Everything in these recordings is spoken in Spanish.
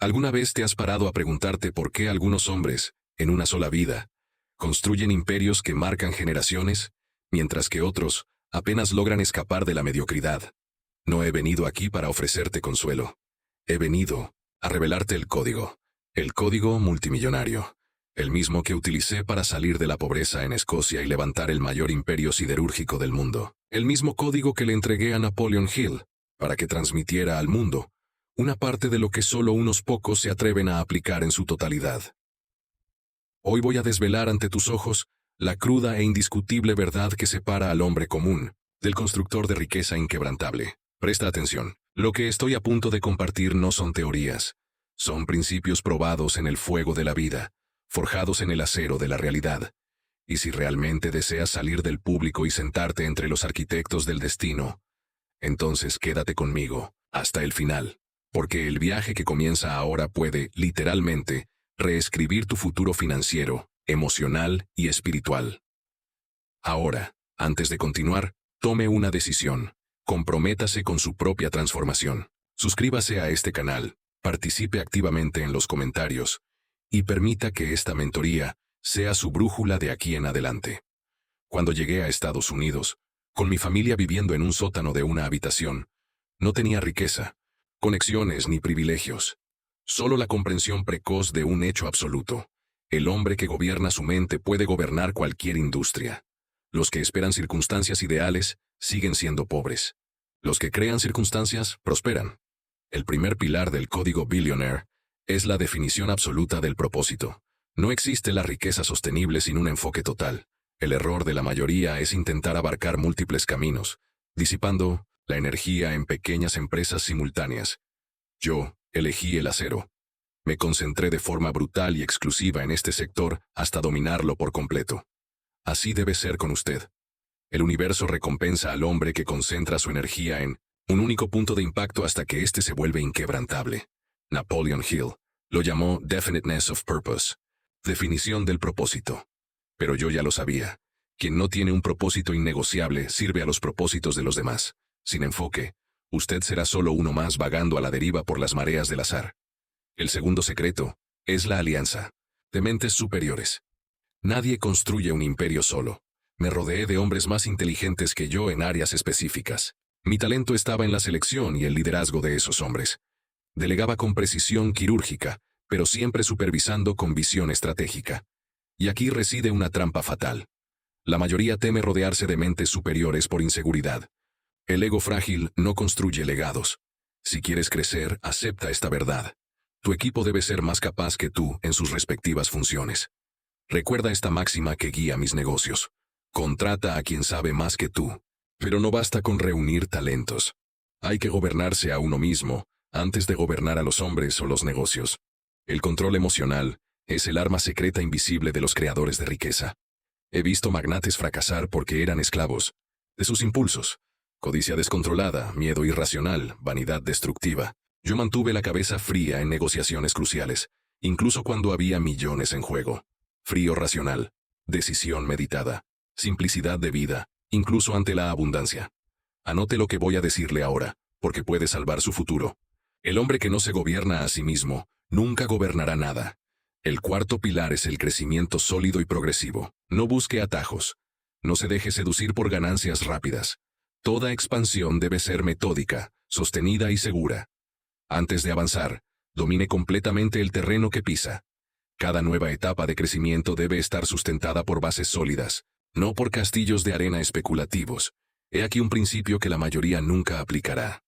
¿Alguna vez te has parado a preguntarte por qué algunos hombres, en una sola vida, construyen imperios que marcan generaciones, mientras que otros apenas logran escapar de la mediocridad? No he venido aquí para ofrecerte consuelo. He venido a revelarte el código multimillonario, el mismo que utilicé para salir de la pobreza en Escocia y levantar el mayor imperio siderúrgico del mundo. El mismo código que le entregué a Napoleon Hill, para que transmitiera al mundo una parte de lo que solo unos pocos se atreven a aplicar en su totalidad. Hoy voy a desvelar ante tus ojos la cruda e indiscutible verdad que separa al hombre común del constructor de riqueza inquebrantable. Presta atención. Lo que estoy a punto de compartir no son teorías. Son principios probados en el fuego de la vida, forjados en el acero de la realidad. Y si realmente deseas salir del público y sentarte entre los arquitectos del destino, entonces quédate conmigo hasta el final, porque el viaje que comienza ahora puede, literalmente, reescribir tu futuro financiero, emocional y espiritual. Ahora, antes de continuar, tome una decisión. Comprométase con su propia transformación. Suscríbase a este canal, participe activamente en los comentarios, y permita que esta mentoría sea su brújula de aquí en adelante. Cuando llegué a Estados Unidos, con mi familia viviendo en un sótano de una habitación, no tenía riqueza, conexiones ni privilegios. Solo la comprensión precoz de un hecho absoluto. El hombre que gobierna su mente puede gobernar cualquier industria. Los que esperan circunstancias ideales siguen siendo pobres. Los que crean circunstancias prosperan. El primer pilar del código Billionaire es la definición absoluta del propósito. No existe la riqueza sostenible sin un enfoque total. El error de la mayoría es intentar abarcar múltiples caminos, disipando la energía en pequeñas empresas simultáneas. Yo elegí el acero. Me concentré de forma brutal y exclusiva en este sector hasta dominarlo por completo. Así debe ser con usted. El universo recompensa al hombre que concentra su energía en un único punto de impacto hasta que éste se vuelve inquebrantable. Napoleon Hill lo llamó Definiteness of Purpose, definición del propósito. Pero yo ya lo sabía. Quien no tiene un propósito innegociable sirve a los propósitos de los demás. Sin enfoque, usted será solo uno más vagando a la deriva por las mareas del azar. El segundo secreto es la alianza de mentes superiores. Nadie construye un imperio solo. Me rodeé de hombres más inteligentes que yo en áreas específicas. Mi talento estaba en la selección y el liderazgo de esos hombres. Delegaba con precisión quirúrgica, pero siempre supervisando con visión estratégica. Y aquí reside una trampa fatal. La mayoría teme rodearse de mentes superiores por inseguridad. El ego frágil no construye legados. Si quieres crecer, acepta esta verdad. Tu equipo debe ser más capaz que tú en sus respectivas funciones. Recuerda esta máxima que guía mis negocios. Contrata a quien sabe más que tú. Pero no basta con reunir talentos. Hay que gobernarse a uno mismo antes de gobernar a los hombres o los negocios. El control emocional es el arma secreta invisible de los creadores de riqueza. He visto magnates fracasar porque eran esclavos de sus impulsos. Codicia descontrolada, miedo irracional, vanidad destructiva. Yo mantuve la cabeza fría en negociaciones cruciales, incluso cuando había millones en juego. Frío racional, decisión meditada, simplicidad de vida, incluso ante la abundancia. Anote lo que voy a decirle ahora, porque puede salvar su futuro. El hombre que no se gobierna a sí mismo, nunca gobernará nada. El cuarto pilar es el crecimiento sólido y progresivo. No busque atajos. No se deje seducir por ganancias rápidas. Toda expansión debe ser metódica, sostenida y segura. Antes de avanzar, domine completamente el terreno que pisa. Cada nueva etapa de crecimiento debe estar sustentada por bases sólidas, no por castillos de arena especulativos. He aquí un principio que la mayoría nunca aplicará.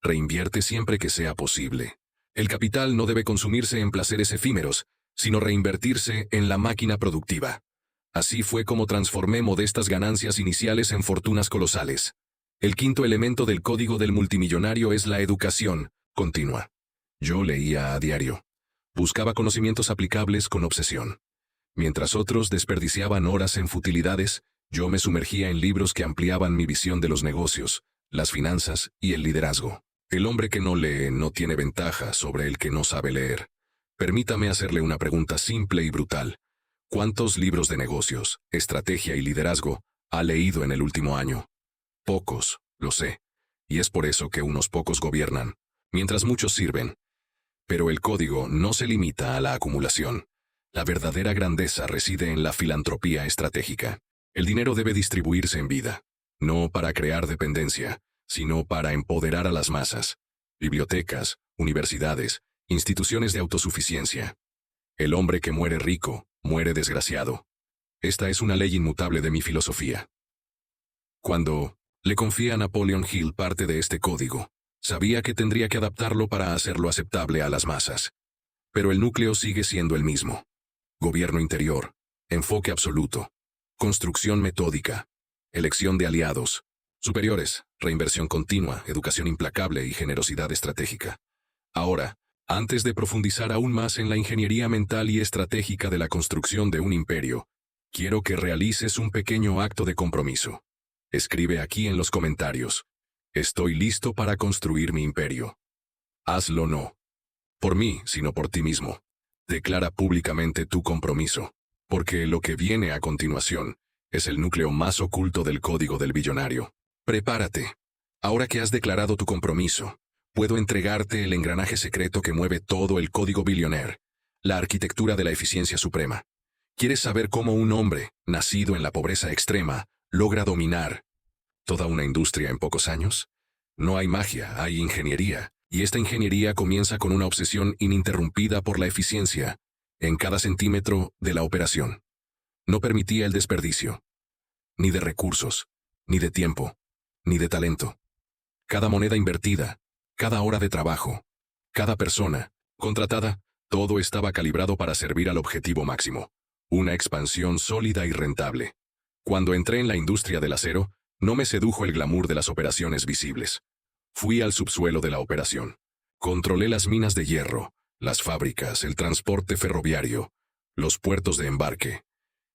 Reinvierte siempre que sea posible. El capital no debe consumirse en placeres efímeros, sino reinvertirse en la máquina productiva. Así fue como transformé modestas ganancias iniciales en fortunas colosales. El quinto elemento del código del multimillonario es la educación continua. Yo leía a diario. Buscaba conocimientos aplicables con obsesión. Mientras otros desperdiciaban horas en futilidades, yo me sumergía en libros que ampliaban mi visión de los negocios, las finanzas y el liderazgo. El hombre que no lee no tiene ventaja sobre el que no sabe leer. Permítame hacerle una pregunta simple y brutal. ¿Cuántos libros de negocios, estrategia y liderazgo ha leído en el último año? Pocos, lo sé. Y es por eso que unos pocos gobiernan, mientras muchos sirven. Pero el código no se limita a la acumulación. La verdadera grandeza reside en la filantropía estratégica. El dinero debe distribuirse en vida, no para crear dependencia, sino para empoderar a las masas. Bibliotecas, universidades, instituciones de autosuficiencia. El hombre que muere rico, muere desgraciado. Esta es una ley inmutable de mi filosofía. Cuando le confié a Napoleon Hill parte de este código, sabía que tendría que adaptarlo para hacerlo aceptable a las masas. Pero el núcleo sigue siendo el mismo. Gobierno interior, enfoque absoluto, construcción metódica, elección de aliados, superiores, reinversión continua, educación implacable y generosidad estratégica. Ahora, antes de profundizar aún más en la ingeniería mental y estratégica de la construcción de un imperio, quiero que realices un pequeño acto de compromiso. Escribe aquí en los comentarios: estoy listo para construir mi imperio. Hazlo no por mí, sino por ti mismo. Declara públicamente tu compromiso, porque lo que viene a continuación es el núcleo más oculto del código del billonario. Prepárate. Ahora que has declarado tu compromiso, puedo entregarte el engranaje secreto que mueve todo el código billionaire, la arquitectura de la eficiencia suprema. ¿Quieres saber cómo un hombre, nacido en la pobreza extrema, logra dominar toda una industria en pocos años? No hay magia, hay ingeniería, y esta ingeniería comienza con una obsesión ininterrumpida por la eficiencia en cada centímetro de la operación. No permitía el desperdicio, ni de recursos, ni de tiempo, ni de talento. Cada moneda invertida, cada hora de trabajo, cada persona contratada, todo estaba calibrado para servir al objetivo máximo, una expansión sólida y rentable. Cuando entré en la industria del acero, no me sedujo el glamour de las operaciones visibles. Fui al subsuelo de la operación. Controlé las minas de hierro, las fábricas, el transporte ferroviario, los puertos de embarque.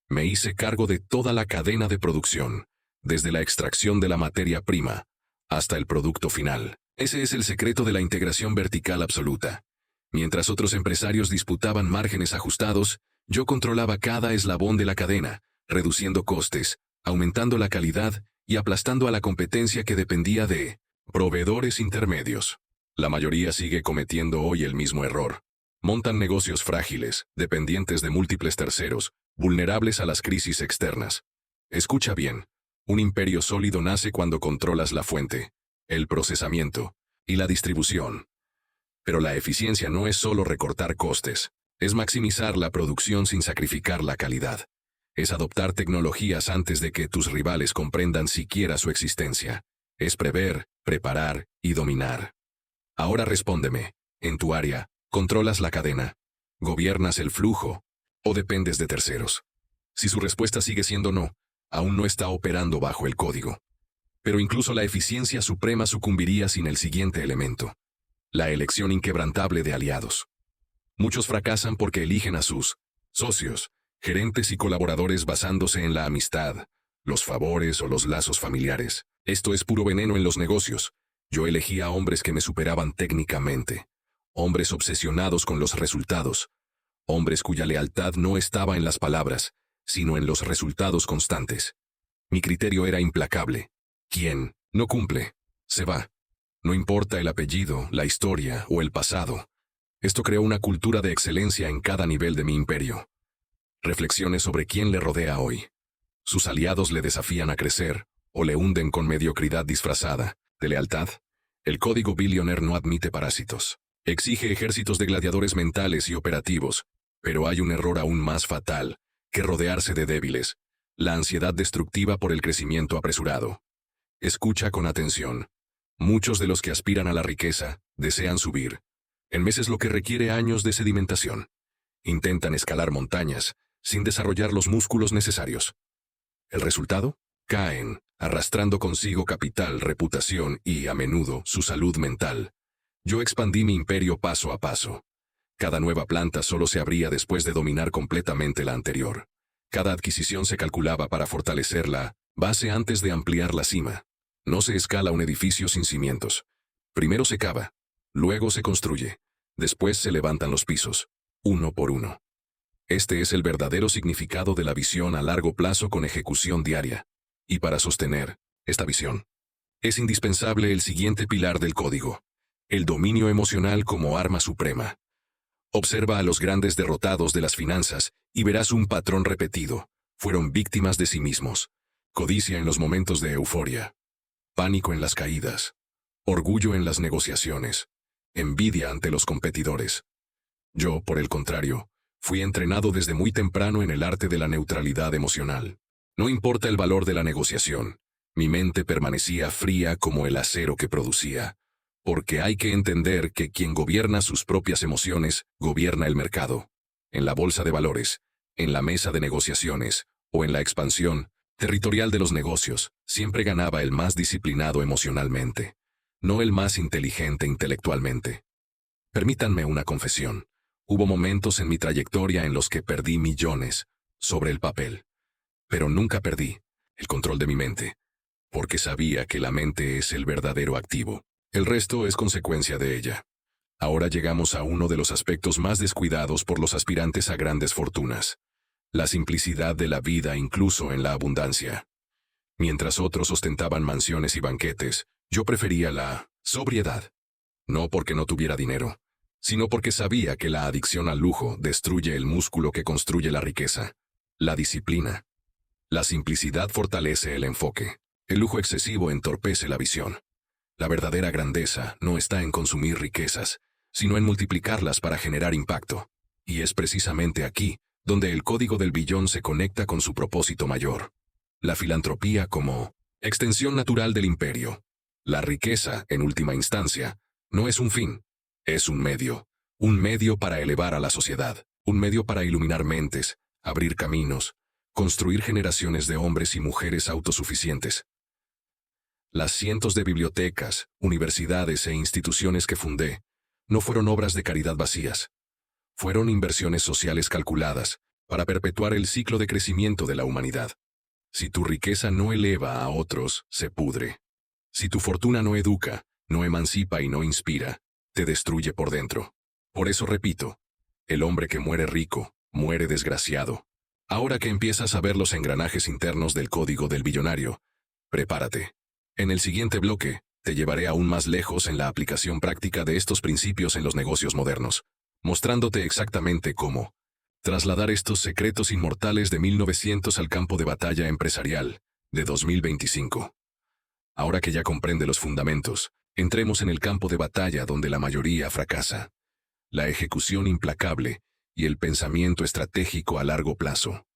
Me hice cargo de toda la cadena de producción, desde la extracción de la materia prima hasta el producto final. Ese es el secreto de la integración vertical absoluta. Mientras otros empresarios disputaban márgenes ajustados, yo controlaba cada eslabón de la cadena, reduciendo costes, aumentando la calidad y aplastando a la competencia que dependía de proveedores intermedios. La mayoría sigue cometiendo hoy el mismo error. Montan negocios frágiles, dependientes de múltiples terceros, vulnerables a las crisis externas. Escucha bien, un imperio sólido nace cuando controlas la fuente, el procesamiento y la distribución. Pero la eficiencia no es solo recortar costes, es maximizar la producción sin sacrificar la calidad. Es adoptar tecnologías antes de que tus rivales comprendan siquiera su existencia. Es prever, preparar y dominar. Ahora respóndeme, en tu área, ¿controlas la cadena? ¿Gobiernas el flujo? ¿O dependes de terceros? Si su respuesta sigue siendo no, aún no está operando bajo el código. Pero incluso la eficiencia suprema sucumbiría sin el siguiente elemento: la elección inquebrantable de aliados. Muchos fracasan porque eligen a sus socios, gerentes y colaboradores basándose en la amistad, los favores o los lazos familiares. Esto es puro veneno en los negocios. Yo elegí a hombres que me superaban técnicamente, hombres obsesionados con los resultados, hombres cuya lealtad no estaba en las palabras, sino en los resultados constantes. Mi criterio era implacable. Quien no cumple, se va. No importa el apellido, la historia o el pasado. Esto creó una cultura de excelencia en cada nivel de mi imperio. Reflexione sobre quién le rodea hoy. Sus aliados le desafían a crecer, o le hunden con mediocridad disfrazada de lealtad. El código billionaire no admite parásitos. Exige ejércitos de gladiadores mentales y operativos, pero hay un error aún más fatal que rodearse de débiles: la ansiedad destructiva por el crecimiento apresurado. Escucha con atención. Muchos de los que aspiran a la riqueza desean subir en meses lo que requiere años de sedimentación. Intentan escalar montañas sin desarrollar los músculos necesarios. ¿El resultado? Caen, arrastrando consigo capital, reputación y, a menudo, su salud mental. Yo expandí mi imperio paso a paso. Cada nueva planta solo se abría después de dominar completamente la anterior. Cada adquisición se calculaba para fortalecer la base antes de ampliar la cima. No se escala un edificio sin cimientos. Primero se cava, luego se construye, después se levantan los pisos, uno por uno. Este es el verdadero significado de la visión a largo plazo con ejecución diaria. Y para sostener esta visión, es indispensable el siguiente pilar del código: el dominio emocional como arma suprema. Observa a los grandes derrotados de las finanzas y verás un patrón repetido. Fueron víctimas de sí mismos. Codicia en los momentos de euforia. Pánico en las caídas. Orgullo en las negociaciones. Envidia ante los competidores. Yo, por el contrario, fui entrenado desde muy temprano en el arte de la neutralidad emocional. No importa el valor de la negociación, mi mente permanecía fría como el acero que producía. Porque hay que entender que quien gobierna sus propias emociones, gobierna el mercado. En la bolsa de valores, en la mesa de negociaciones, o en la expansión territorial de los negocios, siempre ganaba el más disciplinado emocionalmente, no el más inteligente intelectualmente. Permítanme una confesión. Hubo momentos en mi trayectoria en los que perdí millones sobre el papel. Pero nunca perdí el control de mi mente, porque sabía que la mente es el verdadero activo. El resto es consecuencia de ella. Ahora llegamos a uno de los aspectos más descuidados por los aspirantes a grandes fortunas. La simplicidad de la vida incluso en la abundancia. Mientras otros ostentaban mansiones y banquetes, yo prefería la sobriedad. No porque no tuviera dinero, sino porque sabía que la adicción al lujo destruye el músculo que construye la riqueza, la disciplina. La simplicidad fortalece el enfoque. El lujo excesivo entorpece la visión. La verdadera grandeza no está en consumir riquezas, sino en multiplicarlas para generar impacto. Y es precisamente aquí donde el código del billón se conecta con su propósito mayor. La filantropía como extensión natural del imperio. La riqueza, en última instancia, no es un fin, es un medio para elevar a la sociedad, un medio para iluminar mentes, abrir caminos, construir generaciones de hombres y mujeres autosuficientes. Las cientos de bibliotecas, universidades e instituciones que fundé no fueron obras de caridad vacías. Fueron inversiones sociales calculadas para perpetuar el ciclo de crecimiento de la humanidad. Si tu riqueza no eleva a otros, se pudre. Si tu fortuna no educa, no emancipa y no inspira, te destruye por dentro. Por eso repito, el hombre que muere rico, muere desgraciado. Ahora que empiezas a ver los engranajes internos del código del billonario, prepárate. En el siguiente bloque, te llevaré aún más lejos en la aplicación práctica de estos principios en los negocios modernos, mostrándote exactamente cómo trasladar estos secretos inmortales de 1900 al campo de batalla empresarial de 2025. Ahora que ya comprende los fundamentos, entremos en el campo de batalla donde la mayoría fracasa. La ejecución implacable y el pensamiento estratégico a largo plazo.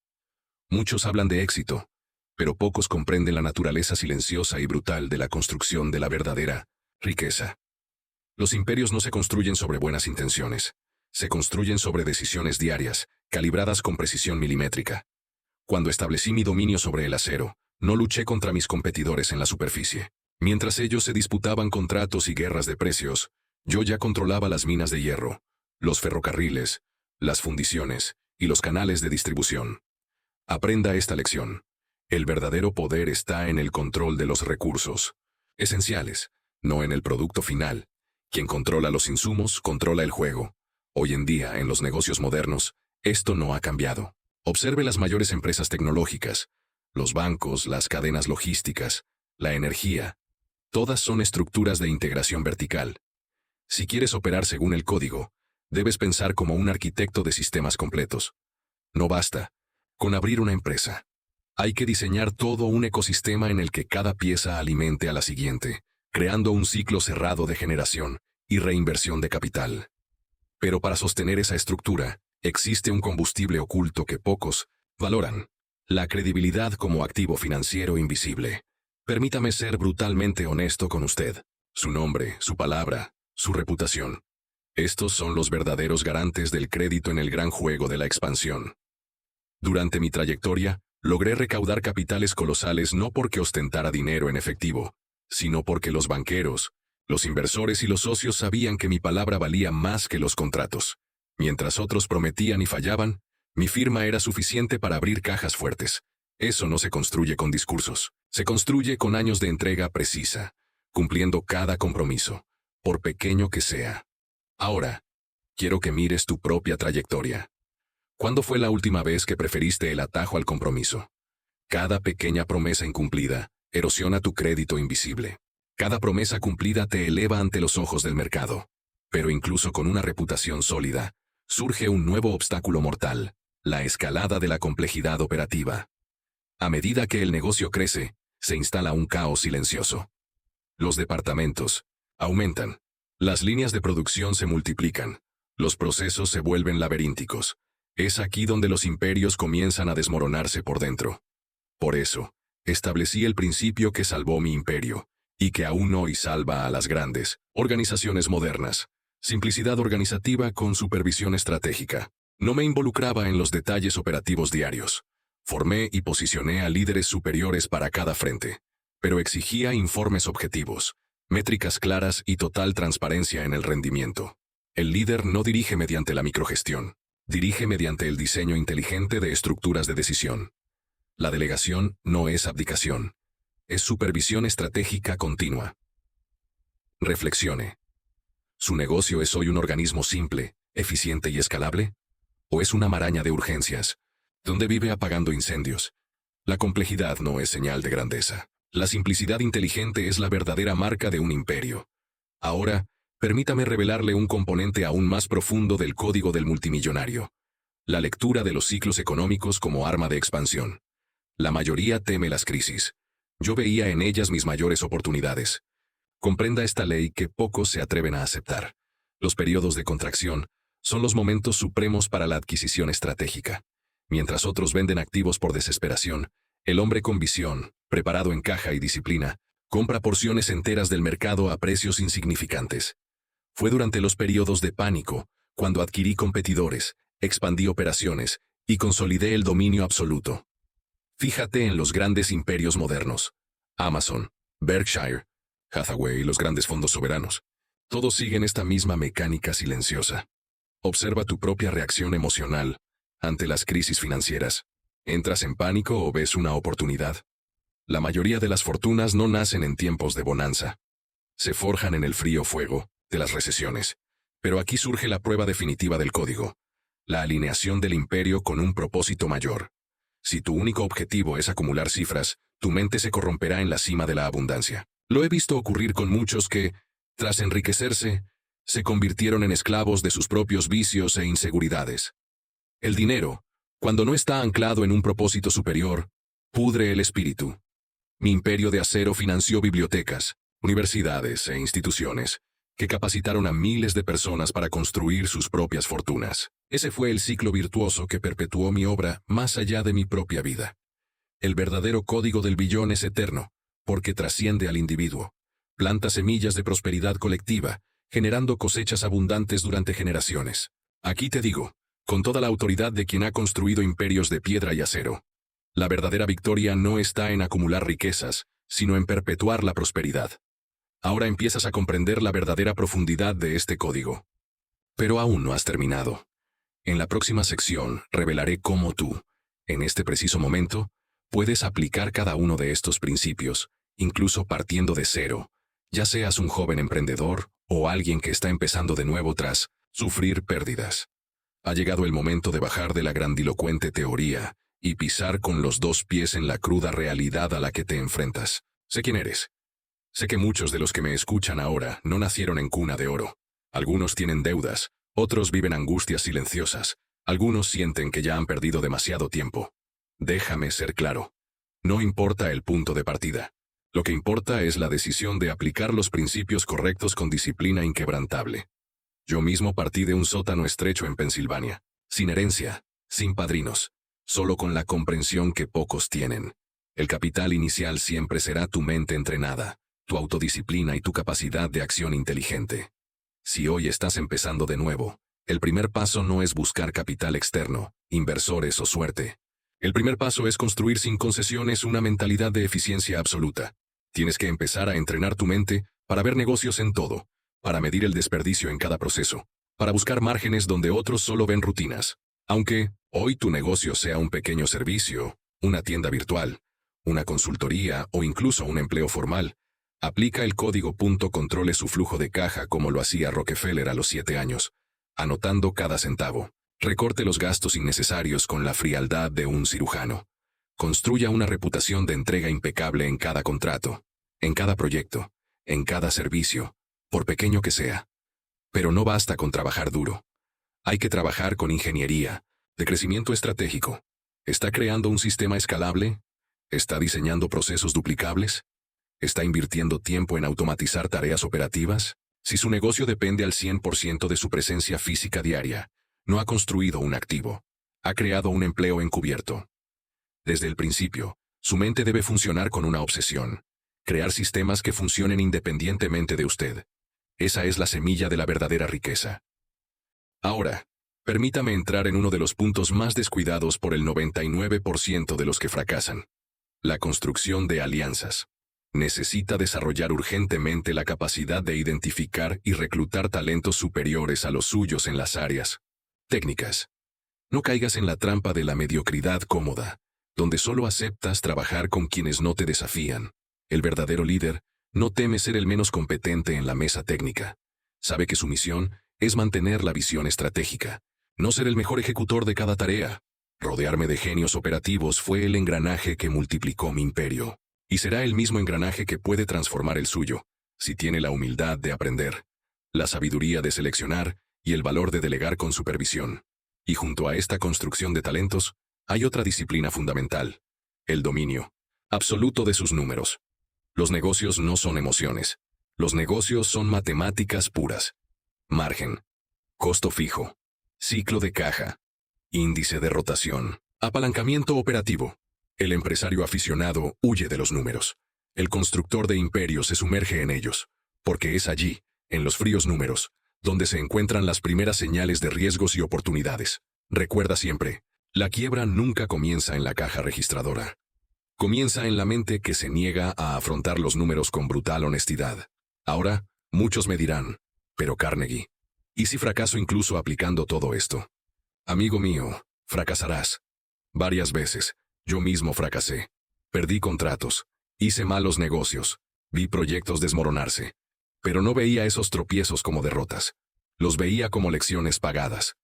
Muchos hablan de éxito, pero pocos comprenden la naturaleza silenciosa y brutal de la construcción de la verdadera riqueza. Los imperios no se construyen sobre buenas intenciones, se construyen sobre decisiones diarias, calibradas con precisión milimétrica. Cuando establecí mi dominio sobre el acero, no luché contra mis competidores en la superficie. Mientras ellos se disputaban contratos y guerras de precios, yo ya controlaba las minas de hierro, los ferrocarriles, las fundiciones y los canales de distribución. Aprenda esta lección. El verdadero poder está en el control de los recursos esenciales, no en el producto final. Quien controla los insumos, controla el juego. Hoy en día, en los negocios modernos, esto no ha cambiado. Observe las mayores empresas tecnológicas, los bancos, las cadenas logísticas, la energía. Todas son estructuras de integración vertical. Si quieres operar según el código, debes pensar como un arquitecto de sistemas completos. No basta con abrir una empresa. Hay que diseñar todo un ecosistema en el que cada pieza alimente a la siguiente, creando un ciclo cerrado de generación y reinversión de capital. Pero para sostener esa estructura, existe un combustible oculto que pocos valoran: la credibilidad como activo financiero invisible. Permítame ser brutalmente honesto con usted. Su nombre, su palabra, su reputación. Estos son los verdaderos garantes del crédito en el gran juego de la expansión. Durante mi trayectoria, logré recaudar capitales colosales no porque ostentara dinero en efectivo, sino porque los banqueros, los inversores y los socios sabían que mi palabra valía más que los contratos. Mientras otros prometían y fallaban, mi firma era suficiente para abrir cajas fuertes. Eso no se construye con discursos, se construye con años de entrega precisa, cumpliendo cada compromiso, por pequeño que sea. Ahora, quiero que mires tu propia trayectoria. ¿Cuándo fue la última vez que preferiste el atajo al compromiso? Cada pequeña promesa incumplida erosiona tu crédito invisible. Cada promesa cumplida te eleva ante los ojos del mercado. Pero incluso con una reputación sólida, surge un nuevo obstáculo mortal: la escalada de la complejidad operativa. A medida que el negocio crece, se instala un caos silencioso. Los departamentos aumentan. Las líneas de producción se multiplican. Los procesos se vuelven laberínticos. Es aquí donde los imperios comienzan a desmoronarse por dentro. Por eso, establecí el principio que salvó mi imperio, y que aún hoy salva a las grandes organizaciones modernas: simplicidad organizativa con supervisión estratégica. No me involucraba en los detalles operativos diarios. Formé y posicioné a líderes superiores para cada frente, pero exigía informes objetivos, métricas claras y total transparencia en el rendimiento. El líder no dirige mediante la microgestión, dirige mediante el diseño inteligente de estructuras de decisión. La delegación no es abdicación, es supervisión estratégica continua. Reflexione. ¿Su negocio es hoy un organismo simple, eficiente y escalable? ¿O es una maraña de urgencias, donde vive apagando incendios? La complejidad no es señal de grandeza. La simplicidad inteligente es la verdadera marca de un imperio. Ahora, permítame revelarle un componente aún más profundo del código del multimillonario: la lectura de los ciclos económicos como arma de expansión. La mayoría teme las crisis. Yo veía en ellas mis mayores oportunidades. Comprenda esta ley que pocos se atreven a aceptar. Los periodos de contracción son los momentos supremos para la adquisición estratégica. Mientras otros venden activos por desesperación, el hombre con visión, preparado en caja y disciplina, compra porciones enteras del mercado a precios insignificantes. Fue durante los periodos de pánico, cuando adquirí competidores, expandí operaciones y consolidé el dominio absoluto. Fíjate en los grandes imperios modernos: Amazon, Berkshire, Hathaway y los grandes fondos soberanos. Todos siguen esta misma mecánica silenciosa. Observa tu propia reacción emocional ante las crisis financieras. ¿Entras en pánico o ves una oportunidad? La mayoría de las fortunas no nacen en tiempos de bonanza. Se forjan en el frío fuego de las recesiones. Pero aquí surge la prueba definitiva del código: la alineación del imperio con un propósito mayor. Si tu único objetivo es acumular cifras, tu mente se corromperá en la cima de la abundancia. Lo he visto ocurrir con muchos que, tras enriquecerse, se convirtieron en esclavos de sus propios vicios e inseguridades. El dinero, cuando no está anclado en un propósito superior, pudre el espíritu. Mi imperio de acero financió bibliotecas, universidades e instituciones que capacitaron a miles de personas para construir sus propias fortunas. Ese fue el ciclo virtuoso que perpetuó mi obra más allá de mi propia vida. El verdadero código del billón es eterno, porque trasciende al individuo. Planta semillas de prosperidad colectiva, generando cosechas abundantes durante generaciones. Aquí te digo, con toda la autoridad de quien ha construido imperios de piedra y acero: la verdadera victoria no está en acumular riquezas, sino en perpetuar la prosperidad. Ahora empiezas a comprender la verdadera profundidad de este código. Pero aún no has terminado. En la próxima sección revelaré cómo tú, en este preciso momento, puedes aplicar cada uno de estos principios, incluso partiendo de cero, ya seas un joven emprendedor o alguien que está empezando de nuevo tras sufrir pérdidas. Ha llegado el momento de bajar de la grandilocuente teoría y pisar con los dos pies en la cruda realidad a la que te enfrentas. Sé quién eres. Sé que muchos de los que me escuchan ahora no nacieron en cuna de oro. Algunos tienen deudas, otros viven angustias silenciosas, algunos sienten que ya han perdido demasiado tiempo. Déjame ser claro. No importa el punto de partida. Lo que importa es la decisión de aplicar los principios correctos con disciplina inquebrantable. Yo mismo partí de un sótano estrecho en Pensilvania, sin herencia, sin padrinos, solo con la comprensión que pocos tienen. El capital inicial siempre será tu mente entrenada, tu autodisciplina y tu capacidad de acción inteligente. Si hoy estás empezando de nuevo, el primer paso no es buscar capital externo, inversores o suerte. El primer paso es construir sin concesiones una mentalidad de eficiencia absoluta. Tienes que empezar a entrenar tu mente para ver negocios en todo, para medir el desperdicio en cada proceso, para buscar márgenes donde otros solo ven rutinas. Aunque hoy tu negocio sea un pequeño servicio, una tienda virtual, una consultoría o incluso un empleo formal, aplica el código. Controle su flujo de caja como lo hacía Rockefeller a los 7 años, anotando cada centavo. Recorte los gastos innecesarios con la frialdad de un cirujano. Construya una reputación de entrega impecable en cada contrato, en cada proyecto, en cada servicio, por pequeño que sea. Pero no basta con trabajar duro. Hay que trabajar con ingeniería, de crecimiento estratégico. ¿Está creando un sistema escalable? ¿Está diseñando procesos duplicables? ¿Está invirtiendo tiempo en automatizar tareas operativas? Si su negocio depende al 100% de su presencia física diaria, no ha construido un activo. Ha creado un empleo encubierto. Desde el principio, su mente debe funcionar con una obsesión: crear sistemas que funcionen independientemente de usted. Esa es la semilla de la verdadera riqueza. Ahora, permítame entrar en uno de los puntos más descuidados por el 99% de los que fracasan: la construcción de alianzas. Necesita desarrollar urgentemente la capacidad de identificar y reclutar talentos superiores a los suyos en las áreas técnicas. No caigas en la trampa de la mediocridad cómoda, donde solo aceptas trabajar con quienes no te desafían. El verdadero líder no teme ser el menos competente en la mesa técnica. Sabe que su misión es mantener la visión estratégica, no ser el mejor ejecutor de cada tarea. Rodearme de genios operativos fue el engranaje que multiplicó mi imperio, y será el mismo engranaje que puede transformar el suyo, si tiene la humildad de aprender, la sabiduría de seleccionar y el valor de delegar con supervisión. Y junto a esta construcción de talentos, hay otra disciplina fundamental: el dominio absoluto de sus números. Los negocios no son emociones. Los negocios son matemáticas puras. Margen, costo fijo, ciclo de caja, índice de rotación, apalancamiento operativo. El empresario aficionado huye de los números. El constructor de imperios se sumerge en ellos, porque es allí, en los fríos números, donde se encuentran las primeras señales de riesgos y oportunidades. Recuerda siempre, la quiebra nunca comienza en la caja registradora. Comienza en la mente que se niega a afrontar los números con brutal honestidad. Ahora, muchos me dirán: pero Carnegie, ¿y si fracaso incluso aplicando todo esto? Amigo mío, fracasarás. Varias veces, yo mismo fracasé. Perdí contratos, hice malos negocios, vi proyectos desmoronarse. Pero no veía esos tropiezos como derrotas. Los veía como lecciones pagadas.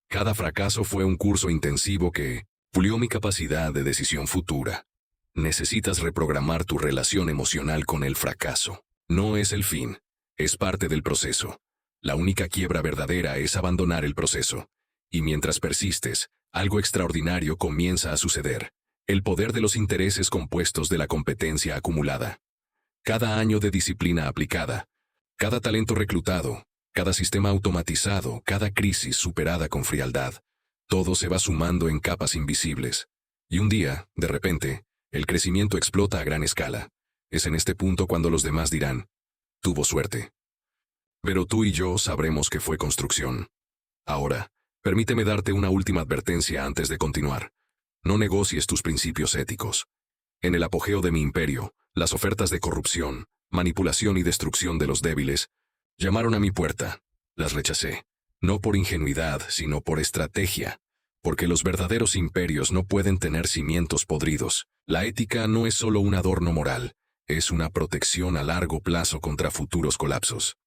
Cada fracaso fue un curso intensivo que pulió mi capacidad de decisión futura. Necesitas reprogramar tu relación emocional con el fracaso. No es el fin, es parte del proceso. La única quiebra verdadera es abandonar el proceso. Y mientras persistes, algo extraordinario comienza a suceder: el poder de los intereses compuestos de la competencia acumulada. Cada año de disciplina aplicada, cada talento reclutado, cada sistema automatizado, cada crisis superada con frialdad, todo se va sumando en capas invisibles. Y un día, de repente, el crecimiento explota a gran escala. Es en este punto cuando los demás dirán: tuvo suerte. Pero tú y yo sabremos que fue construcción. Ahora, permíteme darte una última advertencia antes de continuar. No negocies tus principios éticos. En el apogeo de mi imperio, las ofertas de corrupción, manipulación y destrucción de los débiles llamaron a mi puerta. Las rechacé, no por ingenuidad, sino por estrategia. Porque los verdaderos imperios no pueden tener cimientos podridos. La ética no es solo un adorno moral, es una protección a largo plazo contra futuros colapsos.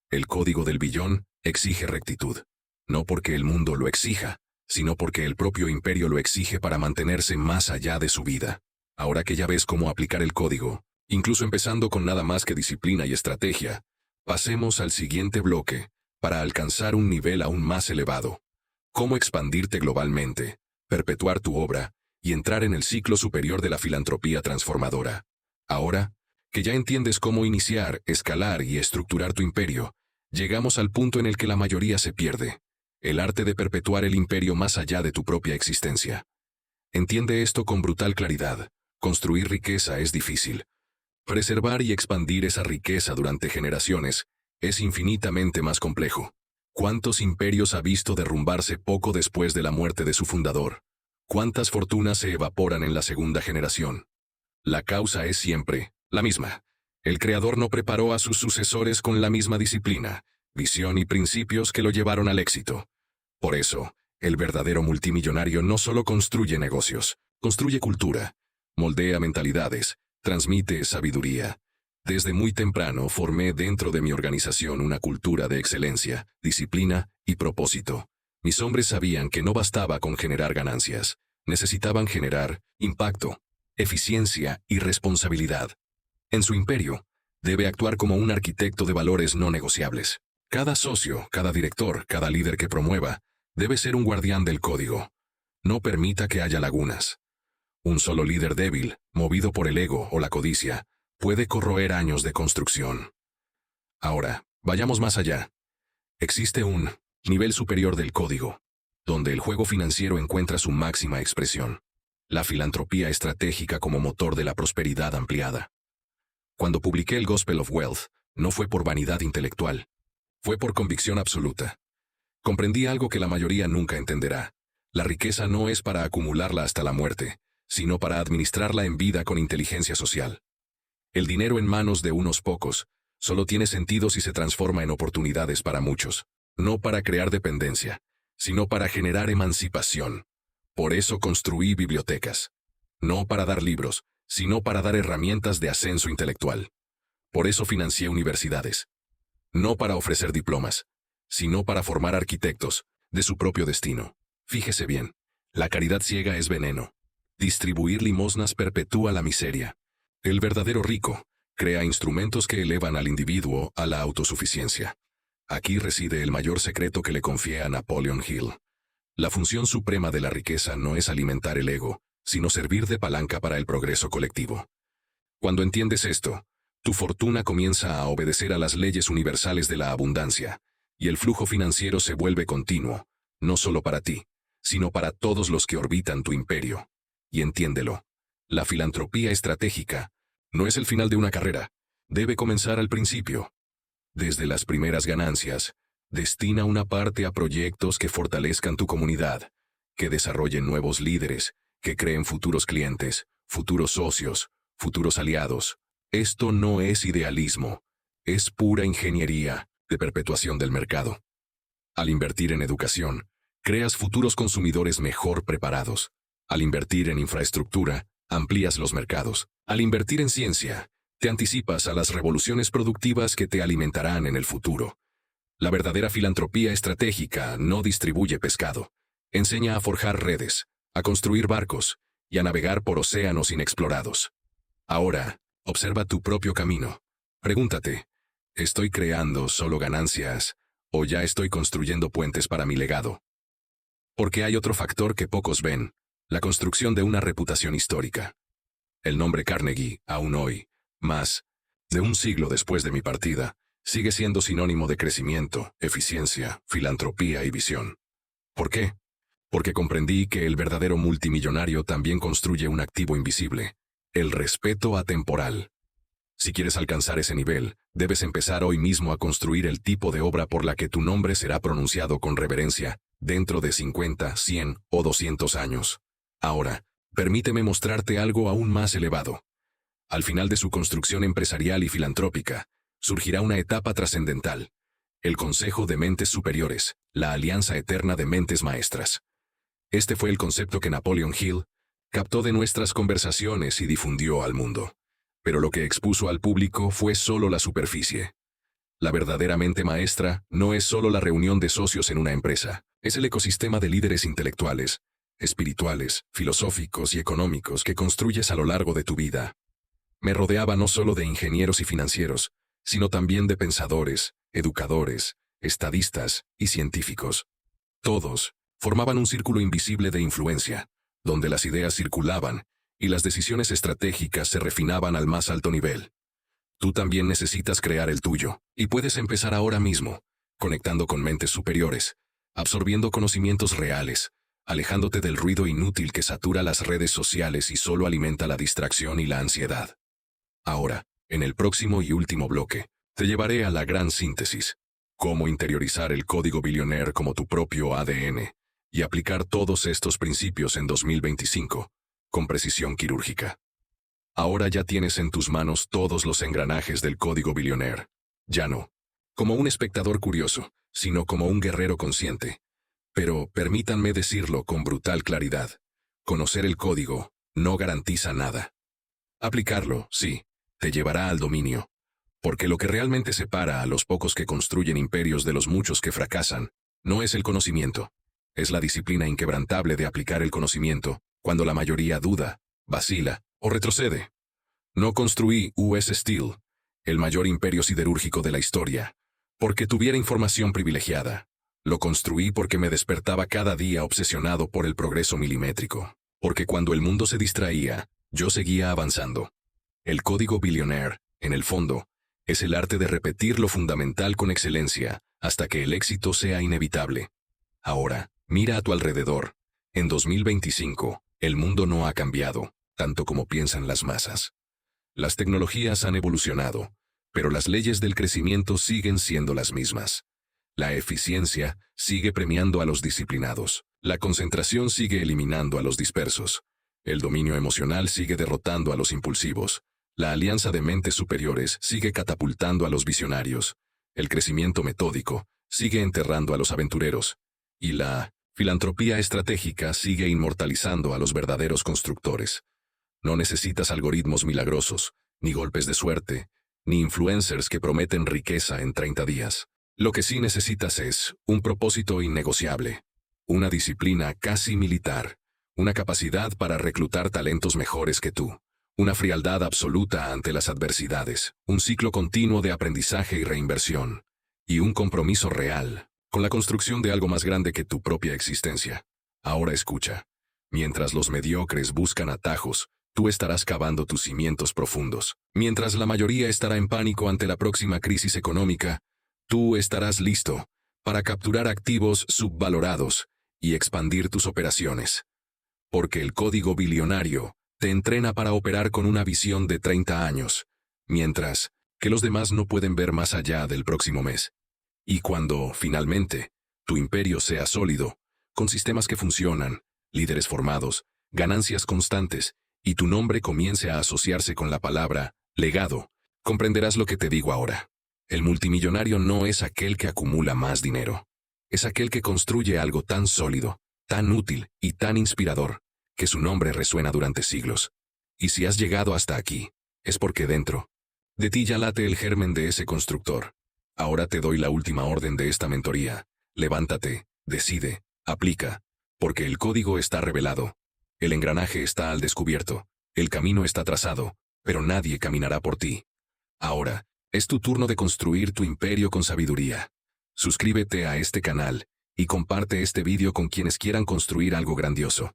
El código del billón exige rectitud. No porque el mundo lo exija, sino porque el propio imperio lo exige para mantenerse más allá de su vida. Ahora que ya ves cómo aplicar el código, incluso empezando con nada más que disciplina y estrategia, pasemos al siguiente bloque, para alcanzar un nivel aún más elevado. Cómo expandirte globalmente, perpetuar tu obra, y entrar en el ciclo superior de la filantropía transformadora. Ahora, que ya entiendes cómo iniciar, escalar y estructurar tu imperio, llegamos al punto en el que la mayoría se pierde: el arte de perpetuar el imperio más allá de tu propia existencia. Entiende esto con brutal claridad: construir riqueza es difícil. Preservar y expandir esa riqueza durante generaciones es infinitamente más complejo. ¿Cuántos imperios ha visto derrumbarse poco después de la muerte de su fundador? ¿Cuántas fortunas se evaporan en la segunda generación? La causa es siempre la misma. El creador no preparó a sus sucesores con la misma disciplina, visión y principios que lo llevaron al éxito. Por eso, el verdadero multimillonario no solo construye negocios, construye cultura, moldea mentalidades, transmite sabiduría. Desde muy temprano formé dentro de mi organización una cultura de excelencia, disciplina y propósito. Mis hombres sabían que no bastaba con generar ganancias, necesitaban generar impacto, eficiencia y responsabilidad. En su imperio, debe actuar como un arquitecto de valores no negociables. Cada socio, cada director, cada líder que promueva, Debe ser un guardián del código. No permita que haya lagunas. Un solo líder débil, movido por el ego o la codicia, puede corroer años de construcción. Ahora, vayamos más allá. Existe un nivel superior del código, donde el juego financiero encuentra su máxima expresión. La filantropía estratégica como motor de la prosperidad ampliada. Cuando publiqué el Gospel of Wealth, no fue por vanidad intelectual. Fue por convicción absoluta. Comprendí algo que la mayoría nunca entenderá. La riqueza no es para acumularla hasta la muerte, sino para administrarla en vida con inteligencia social. El dinero en manos de unos pocos solo tiene sentido si se transforma en oportunidades para muchos, no para crear dependencia, sino para generar emancipación. Por eso construí bibliotecas. No para dar libros, sino para dar herramientas de ascenso intelectual. Por eso financié universidades. No para ofrecer diplomas, sino para formar arquitectos de su propio destino. Fíjese bien, la caridad ciega es veneno. Distribuir limosnas perpetúa la miseria. El verdadero rico crea instrumentos que elevan al individuo a la autosuficiencia. Aquí reside el mayor secreto que le confié a Napoleon Hill. La función suprema de la riqueza no es alimentar el ego, sino servir de palanca para el progreso colectivo. Cuando entiendes esto, tu fortuna comienza a obedecer a las leyes universales de la abundancia, y el flujo financiero se vuelve continuo, no solo para ti, sino para todos los que orbitan tu imperio. Y entiéndelo, la filantropía estratégica no es el final de una carrera, debe comenzar al principio. Desde las primeras ganancias, destina una parte a proyectos que fortalezcan tu comunidad, que desarrollen nuevos líderes, que creen futuros clientes, futuros socios, futuros aliados. Esto no es idealismo, es pura ingeniería de perpetuación del mercado. Al invertir en educación, creas futuros consumidores mejor preparados. Al invertir en infraestructura, amplías los mercados. Al invertir en ciencia, te anticipas a las revoluciones productivas que te alimentarán en el futuro. La verdadera filantropía estratégica no distribuye pescado. Enseña a forjar redes, a construir barcos y a navegar por océanos inexplorados. Ahora, observa tu propio camino. Pregúntate, ¿estoy creando solo ganancias o ya estoy construyendo puentes para mi legado? Porque hay otro factor que pocos ven, la construcción de una reputación histórica. El nombre Carnegie, aún hoy, más de un siglo después de mi partida, sigue siendo sinónimo de crecimiento, eficiencia, filantropía y visión. ¿Por qué? Porque comprendí que el verdadero multimillonario también construye un activo invisible, el respeto atemporal. Si quieres alcanzar ese nivel, debes empezar hoy mismo a construir el tipo de obra por la que tu nombre será pronunciado con reverencia, dentro de 50, 100 o 200 años. Ahora, permíteme mostrarte algo aún más elevado. Al final de su construcción empresarial y filantrópica, surgirá una etapa trascendental, el Consejo de Mentes Superiores, la alianza eterna de mentes maestras. Este fue el concepto que Napoleon Hill captó de nuestras conversaciones y difundió al mundo. Pero lo que expuso al público fue solo la superficie. La verdadera mente maestra no es solo la reunión de socios en una empresa, es el ecosistema de líderes intelectuales, espirituales, filosóficos y económicos que construyes a lo largo de tu vida. Me rodeaba no solo de ingenieros y financieros, sino también de pensadores, educadores, estadistas y científicos. Todos formaban un círculo invisible de influencia, donde las ideas circulaban y las decisiones estratégicas se refinaban al más alto nivel. Tú también necesitas crear el tuyo, y puedes empezar ahora mismo, conectando con mentes superiores, absorbiendo conocimientos reales, alejándote del ruido inútil que satura las redes sociales y solo alimenta la distracción y la ansiedad. Ahora, en el próximo y último bloque, te llevaré a la gran síntesis, cómo interiorizar el código Billionaire como tu propio ADN, y aplicar todos estos principios en 2025, con precisión quirúrgica. Ahora ya tienes en tus manos todos los engranajes del código Billionaire. Ya no como un espectador curioso, sino como un guerrero consciente. Pero permítanme decirlo con brutal claridad. Conocer el código no garantiza nada. Aplicarlo, sí, te llevará al dominio. Porque lo que realmente separa a los pocos que construyen imperios de los muchos que fracasan, no es el conocimiento. Es la disciplina inquebrantable de aplicar el conocimiento, cuando la mayoría duda, vacila o retrocede. No construí US Steel, el mayor imperio siderúrgico de la historia, porque tuviera información privilegiada. Lo construí porque me despertaba cada día obsesionado por el progreso milimétrico. Porque cuando el mundo se distraía, yo seguía avanzando. El código Billionaire, en el fondo, es el arte de repetir lo fundamental con excelencia hasta que el éxito sea inevitable. Ahora, mira a tu alrededor. En 2025, el mundo no ha cambiado, tanto como piensan las masas. Las tecnologías han evolucionado, pero las leyes del crecimiento siguen siendo las mismas. La eficiencia sigue premiando a los disciplinados. La concentración sigue eliminando a los dispersos. El dominio emocional sigue derrotando a los impulsivos. La alianza de mentes superiores sigue catapultando a los visionarios. El crecimiento metódico sigue enterrando a los aventureros. Y la filantropía estratégica sigue inmortalizando a los verdaderos constructores. No necesitas algoritmos milagrosos, ni golpes de suerte, ni influencers que prometen riqueza en 30 días. Lo que sí necesitas es un propósito innegociable, una disciplina casi militar, una capacidad para reclutar talentos mejores que tú, una frialdad absoluta ante las adversidades, un ciclo continuo de aprendizaje y reinversión, y un compromiso real con la construcción de algo más grande que tu propia existencia. Ahora escucha. Mientras los mediocres buscan atajos, tú estarás cavando tus cimientos profundos. Mientras la mayoría estará en pánico ante la próxima crisis económica, tú estarás listo para capturar activos subvalorados y expandir tus operaciones. Porque el código billonario te entrena para operar con una visión de 30 años, mientras que los demás no pueden ver más allá del próximo mes. Y cuando, finalmente, tu imperio sea sólido, con sistemas que funcionan, líderes formados, ganancias constantes, y tu nombre comience a asociarse con la palabra legado, comprenderás lo que te digo ahora. El multimillonario no es aquel que acumula más dinero. Es aquel que construye algo tan sólido, tan útil y tan inspirador, que su nombre resuena durante siglos. Y si has llegado hasta aquí, es porque dentro de ti ya late el germen de ese constructor. Ahora te doy la última orden de esta mentoría. Levántate, decide, aplica, porque el código está revelado. El engranaje está al descubierto, el camino está trazado, pero nadie caminará por ti. Ahora, es tu turno de construir tu imperio con sabiduría. Suscríbete a este canal y comparte este vídeo con quienes quieran construir algo grandioso.